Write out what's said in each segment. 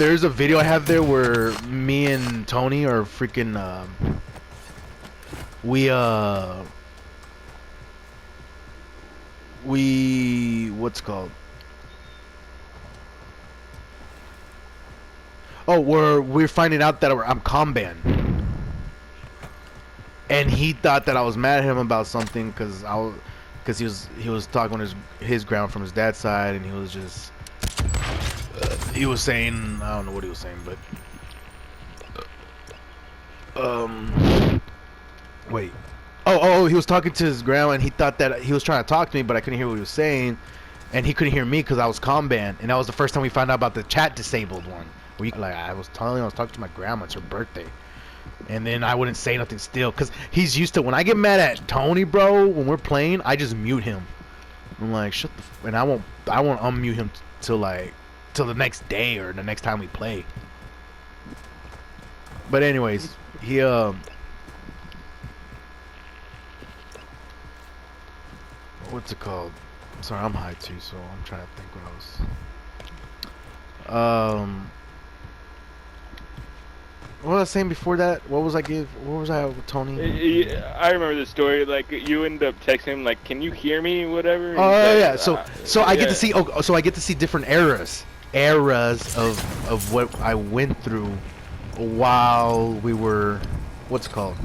There's a video I have there where me and Tony are freaking we what's it called? Oh, we're finding out that I'm comm banned, and he thought that I was mad at him about something because he was talking his ground from his dad's side, and he was just he was saying, I don't know what he was saying, but wait. Oh, he was talking to his ground, and he thought that he was trying to talk to me, but I couldn't hear what he was saying, and he couldn't hear me because I was comm banned, and that was the first time we found out about the chat disabled one. Where you, like, I was talking to my grandma, it's her birthday, and then I wouldn't say nothing still, because he's used to, when I get mad at Tony, bro, when we're playing, I just mute him. I'm like, shut the and I won't unmute him till the next day or the next time we play. But anyways, he what's it called? Sorry, I'm high too, so I'm trying to think what I was what was I saying before that? What was I with Tony? I remember the story. Like, you end up texting him, like, "Can you hear me?" Whatever. Oh yeah. So I get to see. Oh, so I get to see different eras of what I went through while we were, what's it called?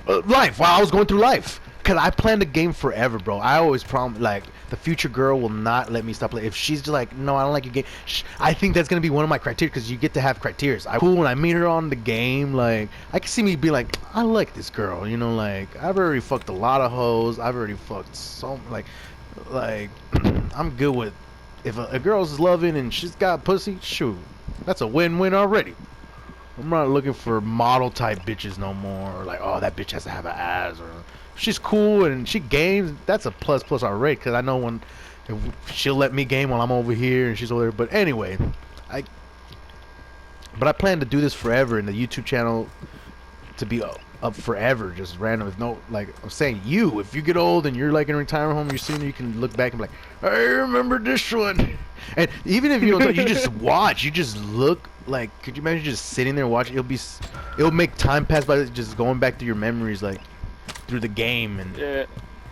Life. While I was going through life. Cause I planned the game forever, bro. I always promise, like, the future girl will not let me stop playing. If she's just like, no, I don't like your game. I think that's gonna be one of my criteria, because you get to have criteria. Cool, when I meet her on the game, like, I can see me be like, I like this girl, you know, like, I've already fucked a lot of hoes. I've already fucked like, I'm good with, if a girl's loving and she's got pussy, shoot, that's a win-win already. I'm not looking for model type bitches no more, or like, oh, that bitch has to have an ass, or she's cool and she games, that's a plus already, because I know if she'll let me game while I'm over here and she's over there. But anyway, I plan to do this forever, in the YouTube channel to be up forever, just random, with no, like I'm saying, if you get old and you're like in a retirement home, you can look back and be like, I remember this one. And even if you don't, you just watch, you just look, like, could you imagine just sitting there watching? It'll make time pass by, just going back through your memories, like, through the game, and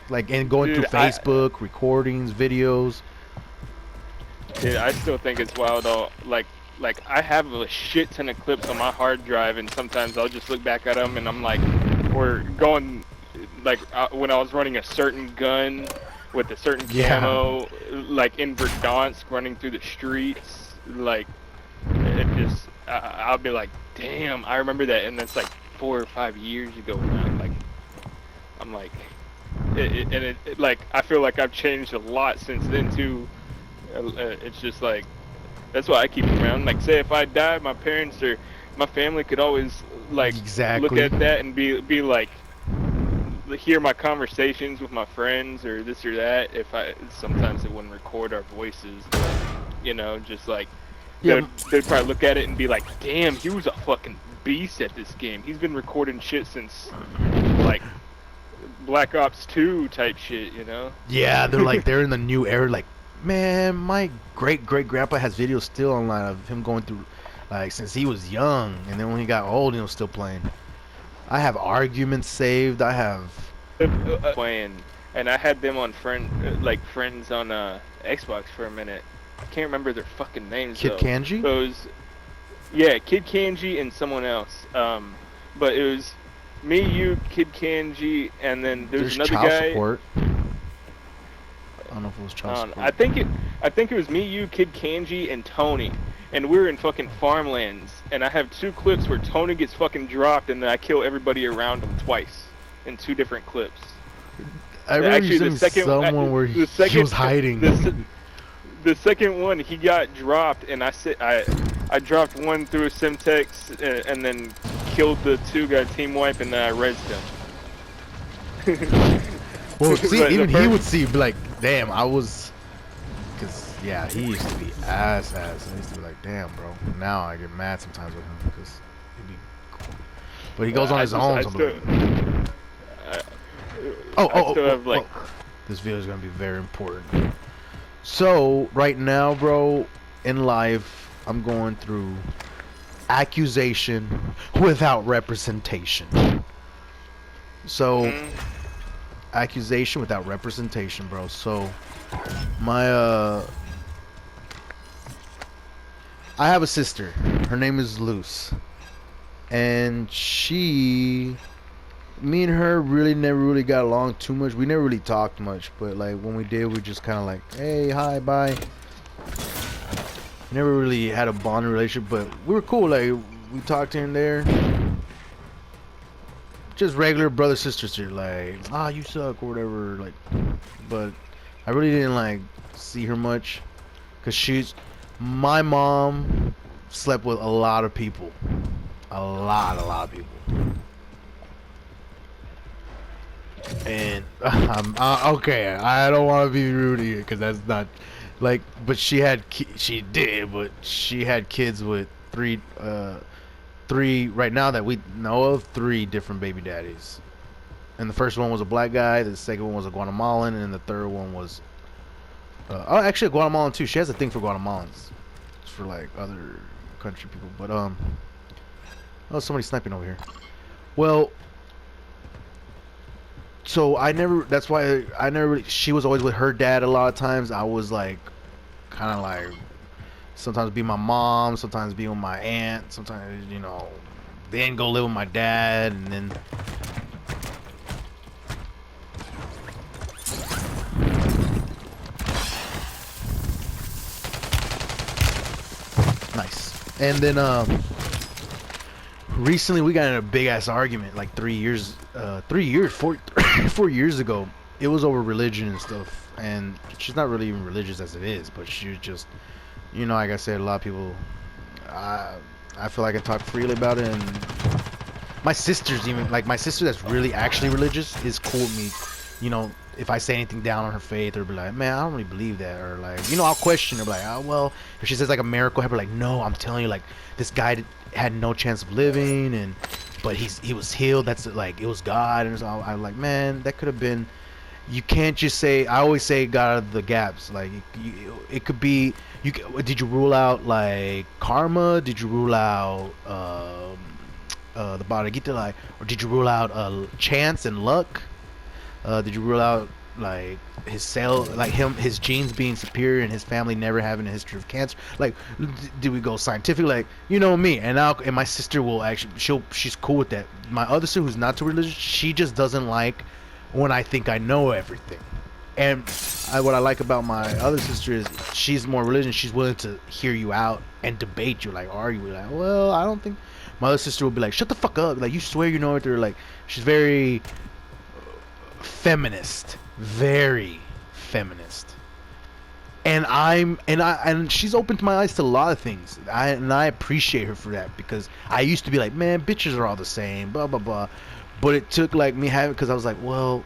like, and going through Facebook, recordings, videos. Dude, I still think it's wild though. Like I have a shit ton of clips on my hard drive, and sometimes I'll just look back at them and I'm like, we're going, like, when I was running a certain gun with a certain camo, like in Verdansk, running through the streets, like, it just, I'll be like, damn, I remember that, and that's like 4 or 5 years ago now. Like, I'm like, like, I feel like I've changed a lot since then too. It's just like, that's why I keep them around. Like, say if I die, my parents or my family could always, like, look at that and be like, hear my conversations with my friends or this or that. Sometimes it wouldn't record our voices, but, you know, just like, they'd probably look at it and be like, damn, he was a fucking beast at this game. He's been recording shit since, like, Black Ops 2 type shit, you know? Yeah, they're in the new era. Like, man, my great-great-grandpa has videos still online of him going through, like, since he was young, and then when he got old, he was still playing. I have arguments saved. I have playing, and I had them on friends on Xbox for a minute. I can't remember their fucking names. Kid Kanji? Kid Kanji and someone else. But it was me, you, Kid Kanji, and then there's another child guy. Support. I don't know if it was child support. I think it was me, you, Kid Kanji, and Tony, and we were in fucking farmlands. And I have 2 clips where Tony gets fucking dropped, and then I kill everybody around him twice in 2 different clips. I remember seeing someone where he was hiding. The second one, he got dropped, and I dropped one through a Semtex, and then killed the 2 guy team wipe, and then I rezzed him. Well, see, even he would see, be like, damn, I was, because, yeah, he used to be ass, and he used to be like, damn, bro. Now I get mad sometimes with him, because he'd be cool. But he goes on his own. This video is going to be very important. So, right now, bro, in life, I'm going through accusation without representation. So, Mm. accusation without representation, bro. So, my I have a sister. Her name is Luce, and me and her really never really got along too much. We never really talked much, but like when we did, we just kind of like, hey, hi, bye. Never really had a bonding relationship, but we were cool. Like we talked here and there, just regular brother sister shit. Like, you suck or whatever. Like, but I really didn't like see her much, cause my mom slept with a lot of people, a lot of people. And okay, I don't want to be rude here because that's not like. But she had kids with three right now that we know of, three different baby daddies. And the first one was a black guy, the second one was a Guatemalan, and the third one was actually a Guatemalan too. She has a thing for Guatemalans. It's for like other country people, but oh, somebody's sniping over here. Well, so I never. That's why I never. Really, she was always with her dad a lot of times. I was like, kind of like, sometimes be my mom, sometimes be with my aunt, sometimes then go live with my dad, and then. Nice. And then recently we got in a big ass argument like 4 years ago. It was over religion and stuff, and she's not really even religious as it is, but she was just, like I said, a lot of people, I feel like I talk freely about it. And my sister's even like, my sister that's really actually religious is cool with me, if I say anything down on her faith, or be like, man, I don't really believe that, or like, I'll question her, like, oh well, if she says like a miracle happened, like, no, I'm telling you, like, this guy had no chance of living, but he was healed. That's like, it was God. And so I'm like, man, that could have been. You can't just say. I always say God of the gaps. Like, it could be. Did you rule out like karma? Did you rule out the Bhagavad Gita, like, or did you rule out chance and luck? Did you rule out like his genes being superior and his family never having a history of cancer? Like, did we go scientific? Like, me, and my sister will actually, she's cool with that. My other sister, who's not too religious, she just doesn't like when I think I know everything. And what I like about my other sister is she's more religious. She's willing to hear you out and debate you, like argue. Like, well, I don't think. My other sister will be like, shut the fuck up. Like, you swear you know it. They're like, she's very feminist, very feminist, and she's opened my eyes to a lot of things. I appreciate her for that, because I used to be like, man, bitches are all the same, blah blah blah. But it took like me having, because I was like, well,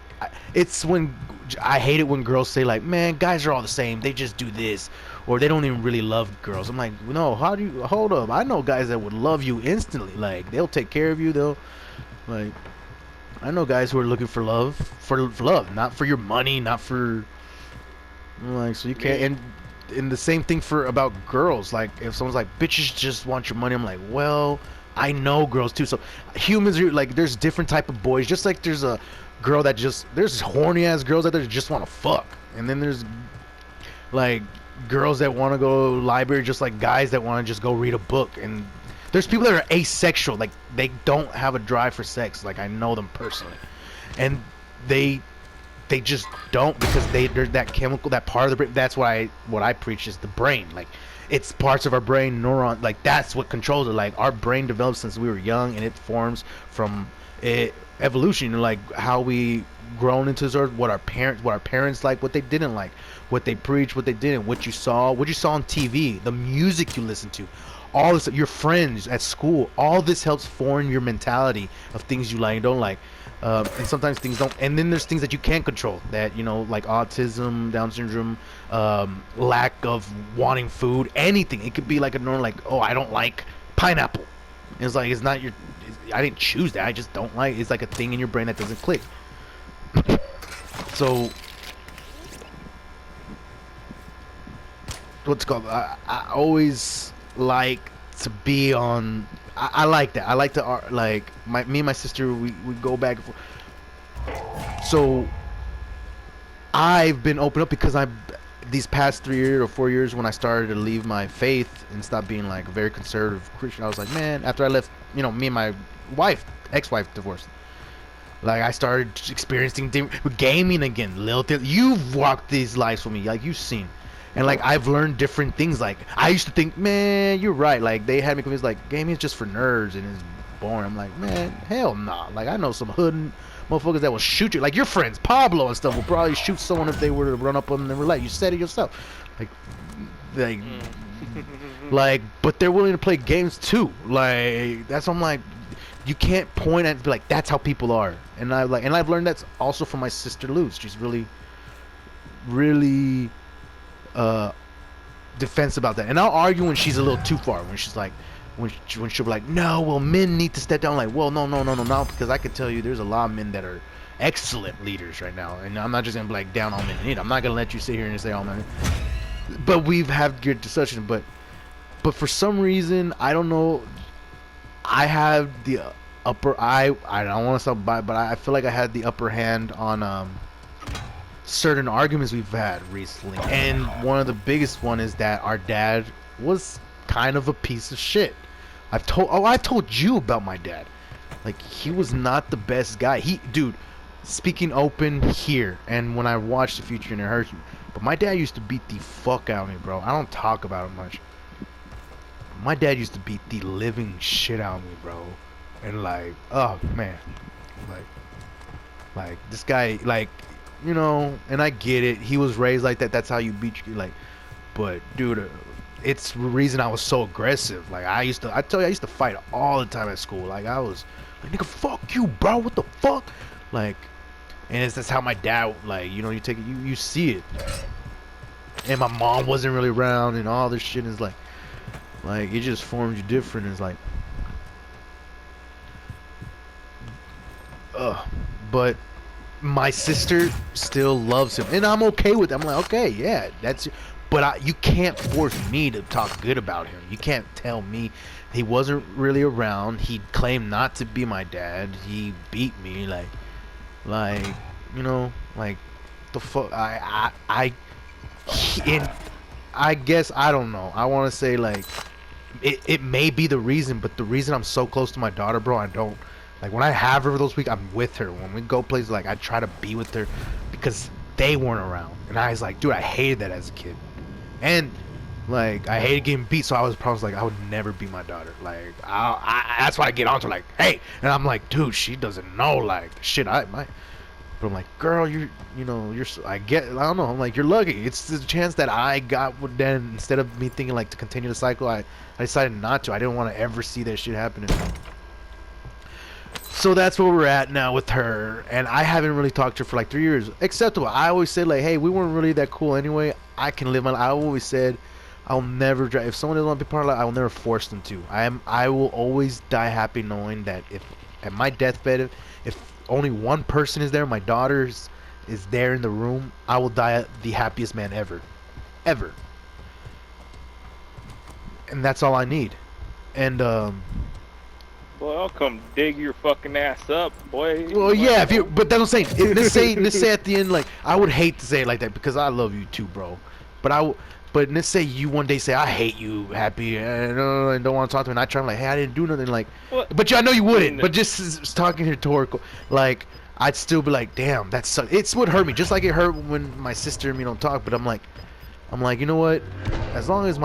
it's when I hate it when girls say like, man, guys are all the same, they just do this, or they don't even really love girls. I'm like, no, how do you, hold up, I know guys that would love you instantly, like they'll take care of you, they'll like, I know guys who are looking for love, for love, not for your money, not for, like, so you can't. And the same thing about girls. Like, if someone's like, bitches just want your money, I'm like, well, I know girls too. So humans are like, there's different type of boys. Just like there's a girl that there's horny ass girls out there that just want to fuck, and then there's like girls that want to go library, just like guys that want to just go read a book. And there's people that are asexual, like they don't have a drive for sex. Like, I know them personally, and they just don't, because they're that chemical, that part of the brain. That's why what I preach is the brain. Like, it's parts of our brain, neuron. Like, that's what controls it. Like, our brain develops since we were young, and it forms from evolution. Like, how we grown into this earth, what our parents like, what they didn't like, what they preached, what they didn't, what you saw on TV, the music you listen to. All this, your friends at school, all this helps form your mentality of things you like and don't like. And sometimes things don't. And then there's things that you can't control, that, like autism, Down syndrome, lack of wanting food, anything. It could be like a normal, like, oh, I don't like pineapple. It's like, it's not I didn't choose that. I just don't like. It's like a thing in your brain that doesn't click. So what's it called. I always like to be on. I like that. I like to like me and my sister. We go back and forth. So I've been open up because I these past 3 years or 4 years when I started to leave my faith and stop being like a very conservative Christian. I was like, man, after I left, me and my ex-wife divorced. Like I started experiencing gaming again. Little things. You've walked these lives with me, like you've seen, and like I've learned different things. Like I used to think, man, you're right. Like they had me convinced, like gaming is just for nerds and it's boring. I'm like, man, hell nah. Like I know some hood motherfuckers that will shoot you. Like your friends, Pablo and stuff, will probably shoot someone if they were to run up on them and relate. You said it yourself. Like, but they're willing to play games too. Like that's what I'm like. You can't point at it and be like, that's how people are. And I've learned that's also from my sister Luz. She's really defense about that. And I'll argue when she's a little too far. When she's like, when she'll be like, no, well, men need to step down. Like, well, no, because I can tell you, there's a lot of men that are excellent leaders right now. And I'm not just gonna be like down on men. I'm not gonna let you sit here and say, oh man. But we've had good discussion. But for some reason, I don't know. I have the upper. I don't want to stop by, but I feel like I had the upper hand on certain arguments we've had recently. And one of the biggest one is that our dad was kind of a piece of shit. I've told you about my dad. Like he was not the best guy. Dude, speaking open here, and when I watched The Future and it hurts me. But my dad used to beat the fuck out of me, bro. I don't talk about it much. My dad used to beat the living shit out of me, bro. And like, oh man, like this guy, like, and I get it. He was raised like that. That's how you beat you, like. But dude, it's the reason I was so aggressive. Like I used to fight all the time at school. Like I was like, nigga, fuck you, bro. What the fuck? Like, and that's how my dad, like, you take it, you see it. And my mom wasn't really around, and all this shit is like it just forms you different. It's like, but my sister still loves him, and I'm okay with it. I'm like, okay, yeah, that's. But you can't force me to talk good about him. You can't tell me he wasn't really around. He claimed not to be my dad. He beat me, like the fuck. I guess I don't know. I want to say like. It may be the reason, but the reason I'm so close to my daughter, bro, I don't like when I have her those weeks. I'm with her when we go places. Like I try to be with her because they weren't around, and I was like, dude, I hated that as a kid, and like I hated getting beat. So I was probably like, I would never be my daughter. Like that's why I get on to like, hey, and I'm like, dude, she doesn't know like shit. But I'm like, girl, you're I don't know. I'm like, you're lucky. It's the chance that I got with then instead of me thinking like to continue the cycle. I decided not to. I didn't want to ever see that shit happening. So that's where we're at now with her. And I haven't really talked to her for like 3 years. Acceptable. I always said like, hey, we weren't really that cool anyway. I can live my life. I always said I'll never drive. If someone doesn't want to be part of life, I will never force them to. I will always die happy knowing that if at my deathbed, if only one person is there, my daughter is there in the room, I will die the happiest man ever. And that's all I need. And Boy, I'll come dig your fucking ass up, boy. Well, yeah, but that's what I'm saying. Let's say at the end, like, I would hate to say it like that because I love you too, bro. But let's say you one day say I hate you, Happy, and don't want to talk to me. And I try, I'm like, hey, I didn't do nothing, like. What? But I know you wouldn't. But just talking rhetorical, like, I'd still be like, damn, that sucks. It's what hurt me, just like it hurt when my sister and me don't talk. But I'm like, you know what? As long as